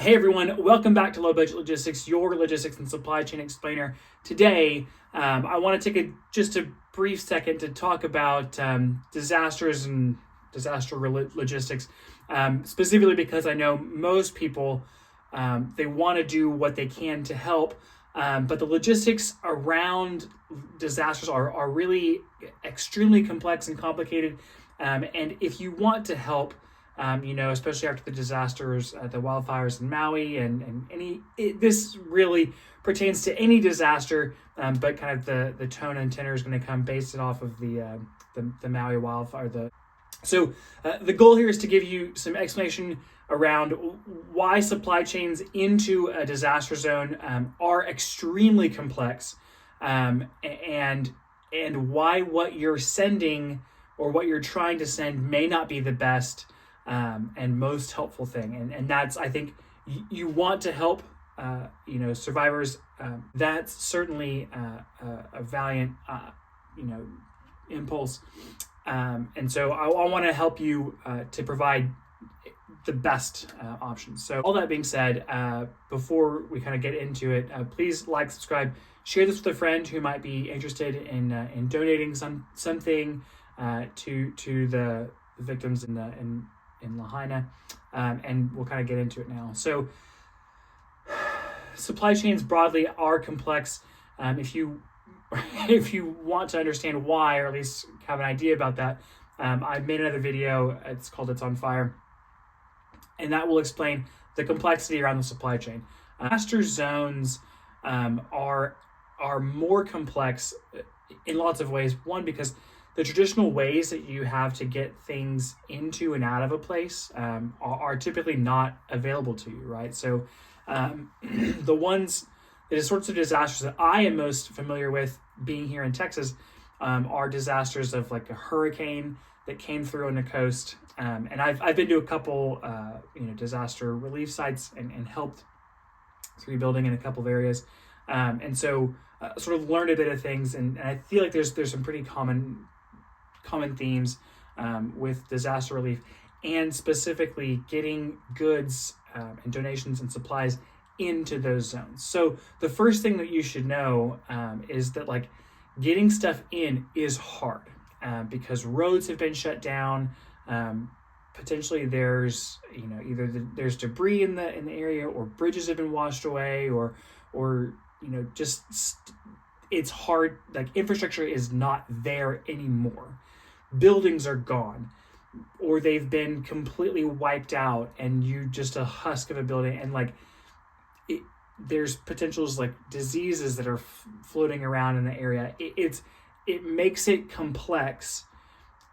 Hey everyone, welcome back to Low Budget Logistics, your logistics and supply chain explainer. Today, I want to take just a brief second to talk about disasters and logistics, specifically because I know most people, they want to do what they can to help, but the logistics around disasters are really extremely complex and complicated, and if you want to help, especially after the disasters, the wildfires in Maui, and this really pertains to any disaster, but kind of the tone and tenor is going to come based off of the Maui wildfire. The goal here is to give you some explanation around why supply chains into a disaster zone are extremely complex, and why what you're sending or what you're trying to send may not be the best and most helpful thing. And that's, I think, you want to help, survivors. That's certainly a valiant, impulse. And so I want to help you to provide the best options. So all that being said, before we kind of get into it, please like, subscribe, share this with a friend who might be interested in donating something to the victims in Lahaina, and we'll kind of get into it now. So supply chains broadly are complex. If you want to understand why, or at least have an idea about that, I've made another video. It's called "It's on Fire," and that will explain the complexity around the supply chain. Disaster zones are more complex in lots of ways. One, because the traditional ways that you have to get things into and out of a place are typically not available to you, right? So the sorts of disasters that I am most familiar with being here in Texas are disasters of like a hurricane that came through on the coast. And I've been to a couple, disaster relief sites and helped rebuilding in a couple of areas. And so sort of learned a bit of things. And I feel like there's some pretty common themes with disaster relief, and specifically getting goods and donations and supplies into those zones. So the first thing that you should know is that like getting stuff in is hard because roads have been shut down. Potentially there's either there's debris in the area, or bridges have been washed away, or it's hard. Like infrastructure is not there anymore. Buildings are gone, or they've been completely wiped out, and you just a husk of a building, and like there's potentials like diseases that are floating around in the area. It makes it complex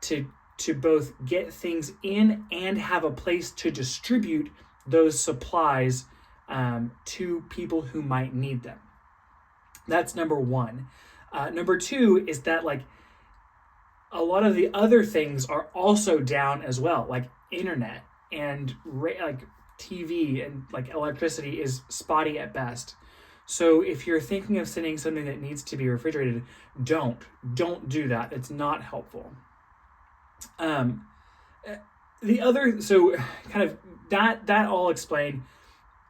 to both get things in and have a place to distribute those supplies to people who might need them. That's number one. Number two is that like a lot of the other things are also down as well, like internet and like TV and like electricity is spotty at best. So if you're thinking of sending something that needs to be refrigerated, don't do that. It's not helpful. The other, so kind of that all explained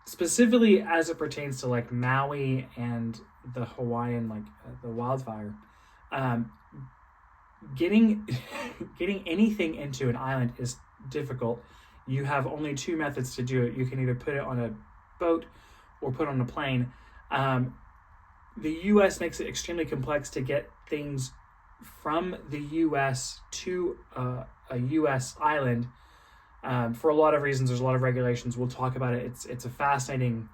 specifically as it pertains to like Maui and the Hawaiian, like the wildfire. Getting anything into an island is difficult. You have only two methods to do it. You can either put it on a boat or put it on a plane. The U.S. makes it extremely complex to get things from the U.S. to a U.S. island for a lot of reasons. There's a lot of regulations. We'll talk about it. It's a fascinating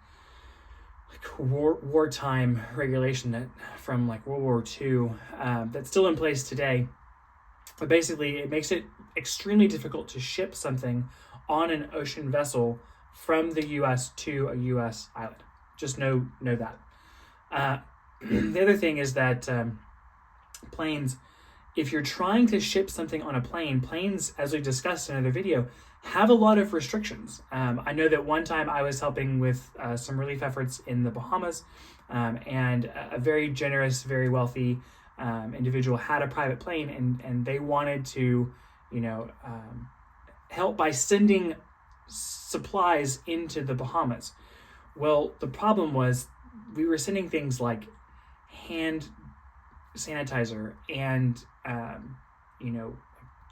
wartime regulation that from like World War II that's still in place today. But basically, it makes it extremely difficult to ship something on an ocean vessel from the U.S. to a U.S. island. Just know that. The other thing is that planes, if you're trying to ship something on a plane, planes, as we discussed in another video, have a lot of restrictions. I know that one time I was helping with some relief efforts in the Bahamas, and a very generous, very wealthy individual had a private plane, and they wanted to, help by sending supplies into the Bahamas. Well, the problem was we were sending things like hand sanitizer and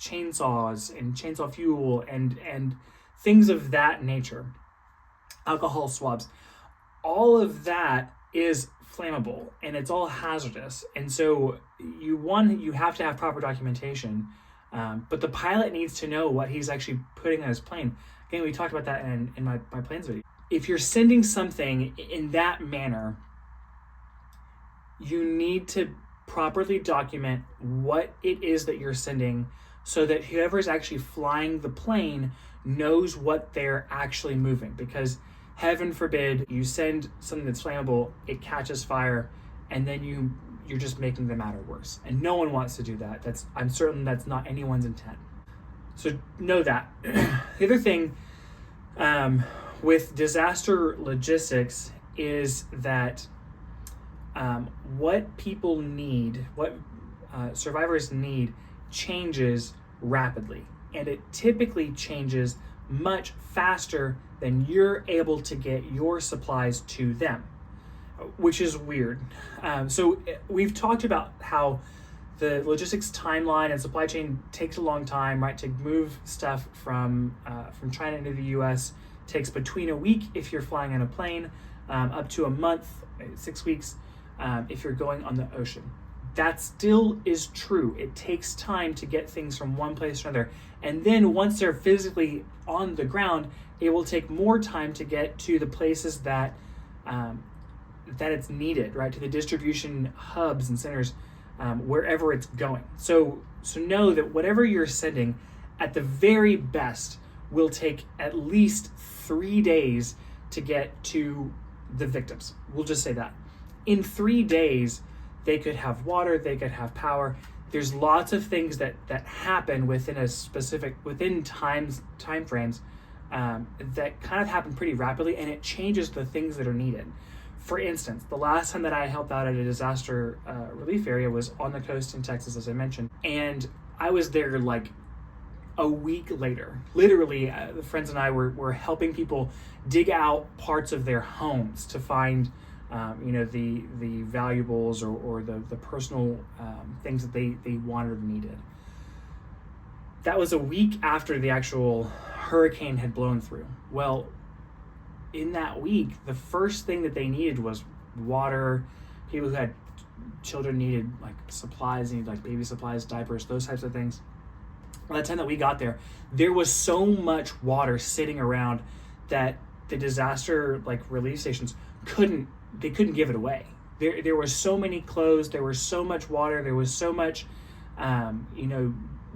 chainsaws and chainsaw fuel and things of that nature, alcohol swabs. All of that is flammable and it's all hazardous, and so you have to have proper documentation, but the pilot needs to know what he's actually putting on his plane. Again, we talked about that in my planes video. If you're sending something in that manner, you need to properly document what it is that you're sending so that whoever's actually flying the plane knows what they're actually moving. Because heaven forbid you send something that's flammable, it catches fire, and then you're just making the matter worse. And no one wants to do that. I'm certain that's not anyone's intent. So know that. The other thing with disaster logistics is that what people need, what survivors need, changes rapidly, and it typically changes much faster than you're able to get your supplies to them, which is weird. So we've talked about how the logistics timeline and supply chain takes a long time, right? To move stuff from China into the U.S. takes between a week if you're flying on a plane, up to a month, 6 weeks if you're going on the ocean. That still is true. It takes time to get things from one place to another. And then once they're physically on the ground, it will take more time to get to the places that it's needed, right? To the distribution hubs and centers, wherever it's going. So know that whatever you're sending, at the very best, will take at least 3 days to get to the victims. We'll just say that. In 3 days, they could have water, they could have power. There's lots of things that happen within time frames that kind of happen pretty rapidly, and it changes the things that are needed. For instance, the last time that I helped out at a disaster relief area was on the coast in Texas, as I mentioned, and I was there like a week later. Literally, the friends and I were helping people dig out parts of their homes to find the valuables or the personal things that they wanted or needed. That was a week after the actual hurricane had blown through. Well, in that week, the first thing that they needed was water. People who had children needed like supplies, needed like baby supplies, diapers, those types of things. By the time that we got there was so much water sitting around that the disaster relief stations couldn't give it away. There were so many clothes, there was so much water, there was so much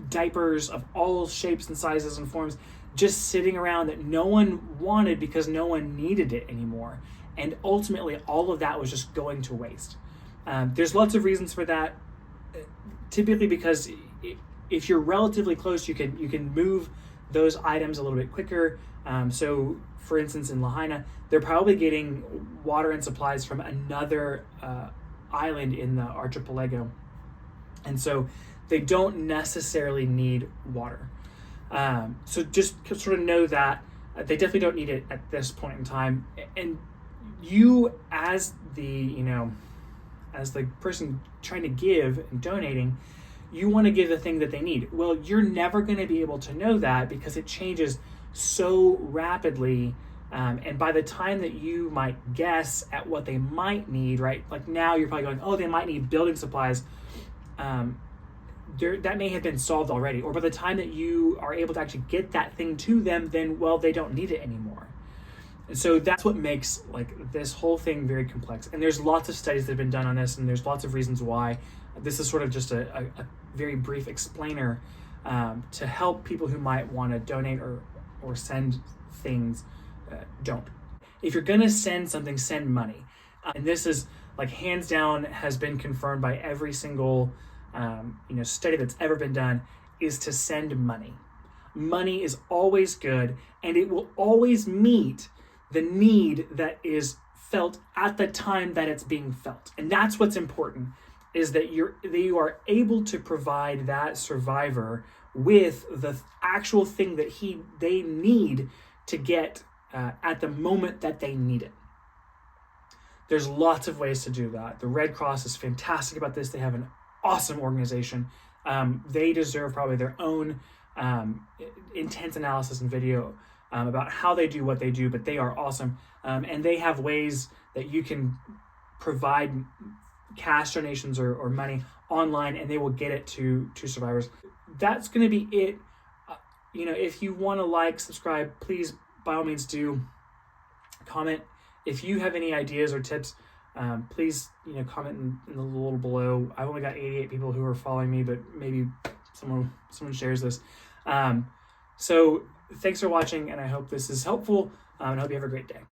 diapers of all shapes and sizes and forms just sitting around that no one wanted because no one needed it anymore. And ultimately all of that was just going to waste. There's lots of reasons for that. Typically because if you're relatively close, you can move those items a little bit quicker. So for instance, in Lahaina, they're probably getting water and supplies from another island in the archipelago. And so they don't necessarily need water. So just sort of know that they definitely don't need it at this point in time. And you as the person trying to give and donating, you want to give the thing that they need. Well, you're never going to be able to know that because it changes so rapidly. And by the time that you might guess at what they might need, right? Like now you're probably going, oh, they might need building supplies. That may have been solved already. Or by the time that you are able to actually get that thing to them, then, well, they don't need it anymore. And so that's what makes this whole thing very complex. And there's lots of studies that have been done on this, and there's lots of reasons why. This is sort of just a very brief explainer to help people who might want to donate or send things. Don't. If you're going to send something, send money. And this is hands down has been confirmed by every single study that's ever been done, is to send money. Money is always good, and it will always meet the need that is felt at the time that it's being felt. And that's what's important, is that you are able to provide that survivor with the actual thing that they need to get at the moment that they need it. There's lots of ways to do that. The Red Cross is fantastic about this. They have an awesome organization. They deserve probably their own intense analysis and video about how they do what they do, but they are awesome. And they have ways that you can provide cash donations or money online, and they will get it to survivors. That's going to be it. If you want to like, subscribe, please, by all means, do. Comment. If you have any ideas or tips, please, comment in the little below. I've only got 88 people who are following me, but maybe someone shares this. So thanks for watching, and I hope this is helpful, and I hope you have a great day.